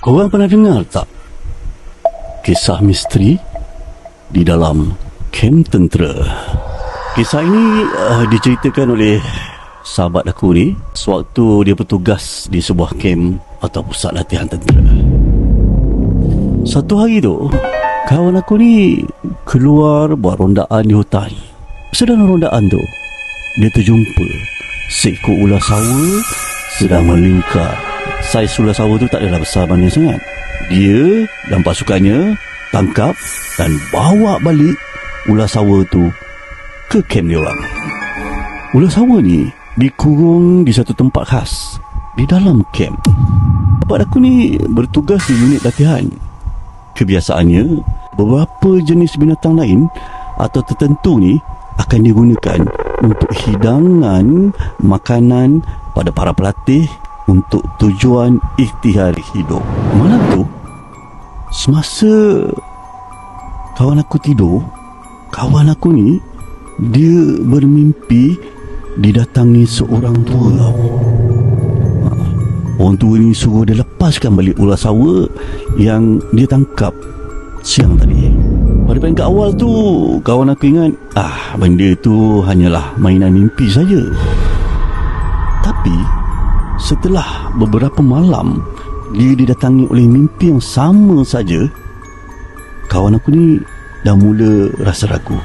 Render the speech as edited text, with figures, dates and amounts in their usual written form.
Korang pernah dengar tak kisah misteri di dalam kem tentera? Kisah ini diceritakan oleh sahabat aku ni sewaktu dia bertugas di sebuah kem atau pusat latihan tentera. Satu hari tu, kawan aku ni keluar buat rondaan di hutan. Sedang rondaan tu, dia terjumpa seekor ular sawa sedang melingkar. Saiz ular sawa tu tak adalah besar mana sangat. Dia dan pasukannya tangkap dan bawa balik ular sawa tu ke kem dia orang. Ular sawa ni dikurung di satu tempat khas di dalam kem. Sahabat aku ni bertugas di unit latihan. Kebiasaannya, beberapa jenis binatang lain atau tertentu ni akan digunakan untuk hidangan makanan pada para pelatih untuk tujuan ikhtiar hidup. Malam tu, semasa kawan aku tidur, kawan aku ni dia bermimpi didatangi seorang tua tau. Orang tua ni suruh dia lepaskan balik ular sawa yang dia tangkap siang tadi. Pada peringkat awal tu, kawan aku ingat benda tu hanyalah mainan mimpi saja. Tapi setelah beberapa malam dia didatangi oleh mimpi yang sama saja, kawan aku ni dah mula rasa ragu.